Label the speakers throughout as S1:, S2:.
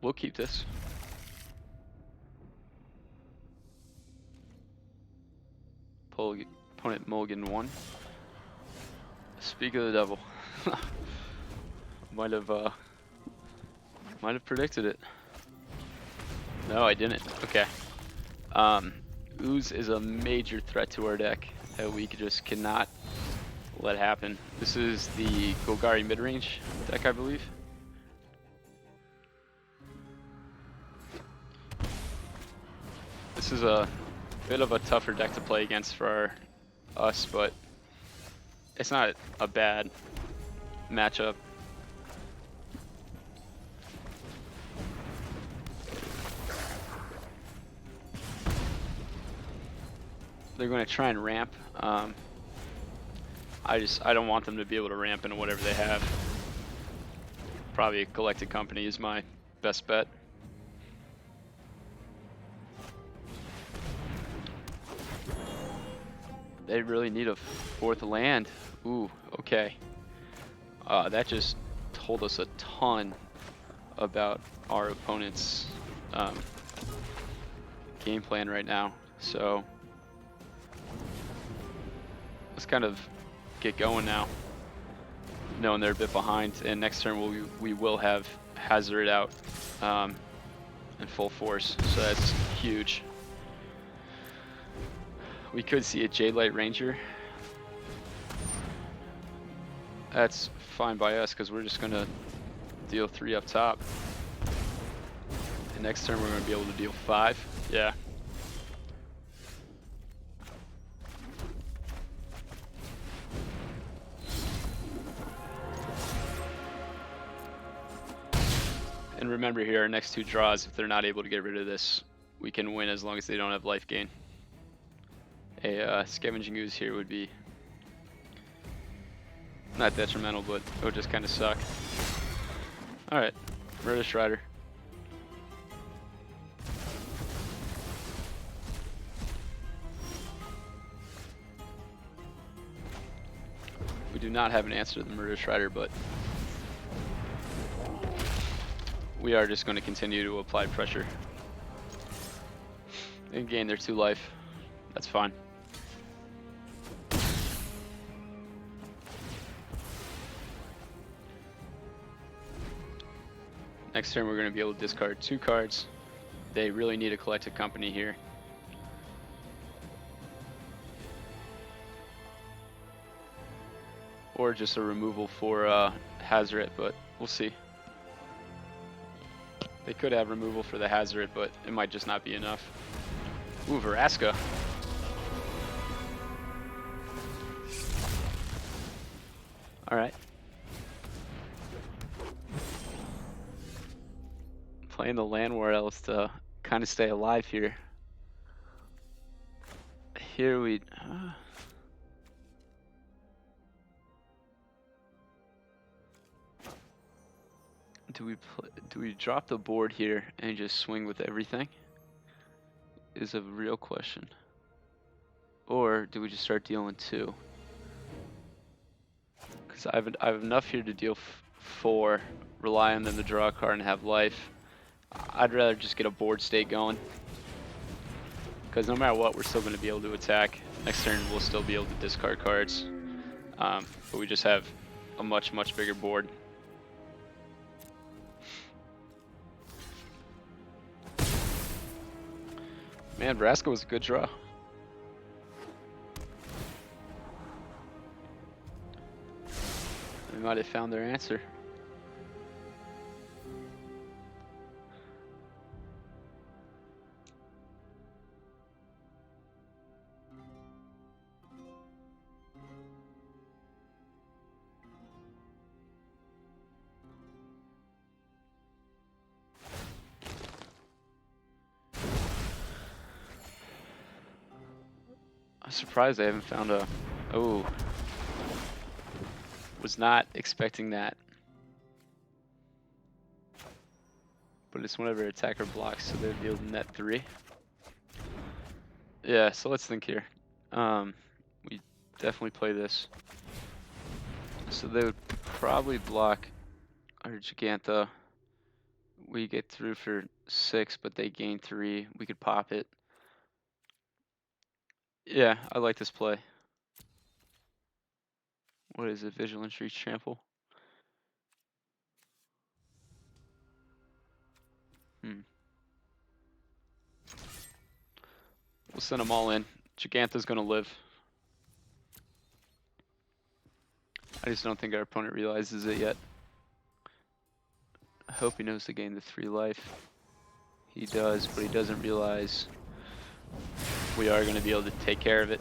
S1: We'll keep this. Opponent mulligan 1. Speak of the devil. might have predicted it. No, I didn't. Okay. Ooze is a major threat to our deck that we just cannot let happen. This is the Golgari Midrange deck, I believe. This is a bit of a tougher deck to play against for us, but it's not a bad matchup. They're going to try and ramp. I don't want them to be able to ramp into whatever they have. Probably a Collected Company is my best bet. They really need a 4th land. Ooh, okay. That just told us a ton about our opponent's game plan right now. So let's kind of get going now, knowing they're a bit behind. And next turn we will have Hazard out in full force, so that's huge. We could see a Jadelight Ranger. That's fine by us because we're just gonna deal 3 up top. And next turn we're gonna be able to deal 5. Yeah. And remember here, our next 2 draws, if they're not able to get rid of this, we can win as long as they don't have life gain. A Scavenging Ooze here would be not detrimental, but it would just kind of suck. Alright, Murder Strider. We do not have an answer to the Murder Strider, but we are just going to continue to apply pressure and gain their 2 life. That's fine. Next turn we're going to be able to discard 2 cards. They really need a Collected Company here. Or just a removal for Hazoret, but we'll see. They could have removal for the Hazoret, but it might just not be enough. Ooh, Vraska. Alright. Playing the Land War Elves to kind of stay alive here. Here we... Do we drop the board here and just swing with everything? Is a real question. Or do we just start dealing 2? Because I have enough here to deal 4, rely on them to draw a card and have life. I'd rather just get a board state going. Because no matter what, we're still going to be able to attack. Next turn we'll still be able to discard cards. But we just have a much bigger board. Man, Vraska was a good draw. They might have found their answer. I'm surprised they haven't found a... Oh. Was not expecting that. But it's whenever attacker blocks, so they'd be able to net 3. Yeah, so let's think here. We definitely play this. So they would probably block our Gigantha We get through for 6, but they gain 3. We could pop it. Yeah, I like this play. What is it? Vigilance, Reach, Trample? We'll send them all in. Gigantha's gonna live. I just don't think our opponent realizes it yet. I hope he knows to gain the 3 life. He does, but he doesn't realize we are gonna be able to take care of it.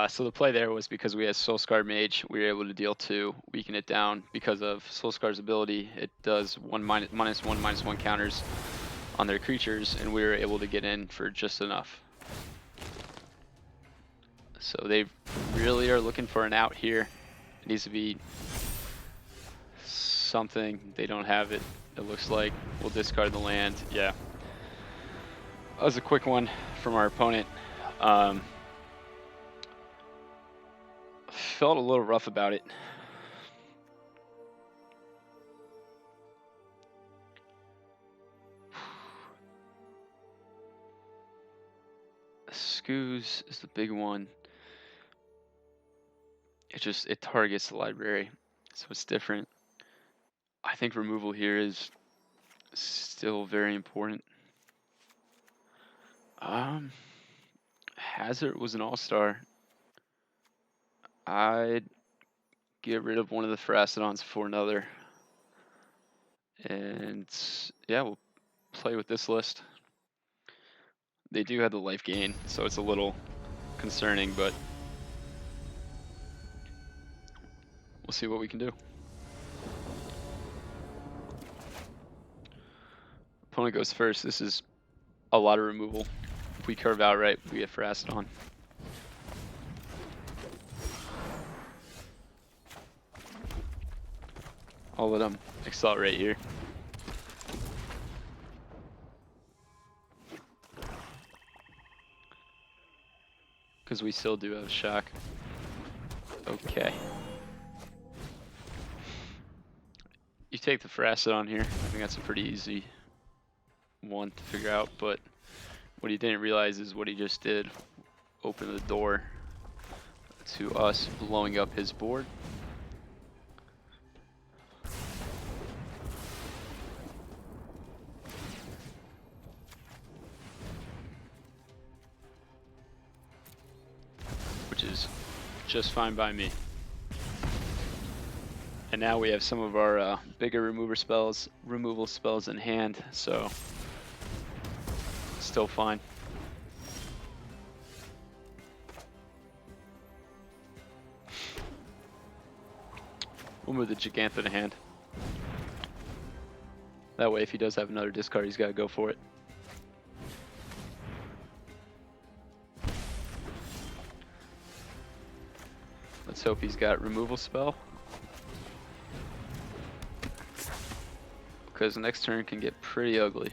S1: So the play there was because we had Soulscar Mage, we were able to deal 2, weaken it down. Because of Soulscar's ability, it does -1/-1 counters on their creatures, and we were able to get in for just enough. So they really are looking for an out here. It needs to be something. They don't have it, it looks like. We'll discard the land. Yeah. That was a quick one from our opponent. Felt a little rough about it. Scoos is the big one. It targets the library, so it's different. I think removal here is still very important. Hazard was an all-star. I'd get rid of one of the Pharasodons for another. And yeah, we'll play with this list. They do have the life gain, so it's a little concerning, but we'll see what we can do. Opponent goes first. This is a lot of removal. If we curve out right, we get Pharasodon. I'll let them accelerate here. Because we still do have shock. Okay. You take the Pharasodon here. I think that's a pretty easy one to figure out, but what he didn't realize is what he just did. Open the door to us blowing up his board. Which is just fine by me. And now we have some of our bigger removal spells in hand, so still fine. We'll move the Gigantha to hand. That way, if he does have another discard, he's got to go for it. Let's hope he's got removal spell. Because the next turn can get pretty ugly.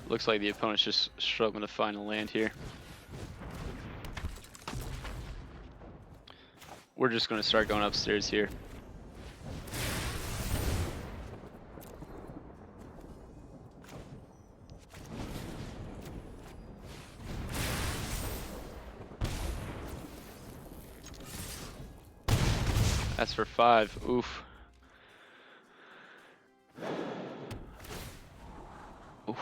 S1: Looks like the opponent's just struggling to find a land here. We're just going to start going upstairs here. That's for 5. Oof. Oof.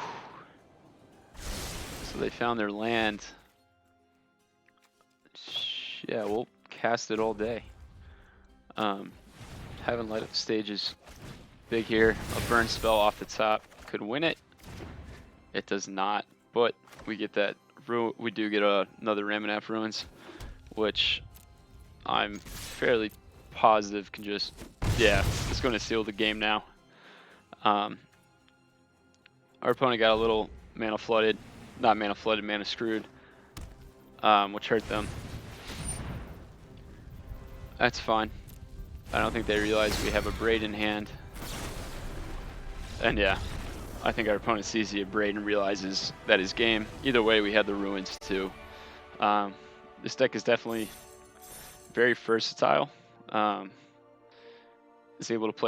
S1: So they found their land. Yeah, we'll cast it all day. Having light up stage is big here. A burn spell off the top could win it. It does not, but we get that. We do get another Ramunap Ruins, which I'm fairly positive can just, yeah, it's going to seal the game now. Our opponent got a little mana flooded, not mana flooded, mana screwed, which hurt them. That's fine. I don't think they realize we have a Braid in hand. And yeah, I think our opponent sees the Abrade and realizes that is game. Either way, we had the Ruins too. This deck is definitely very versatile. Is able to play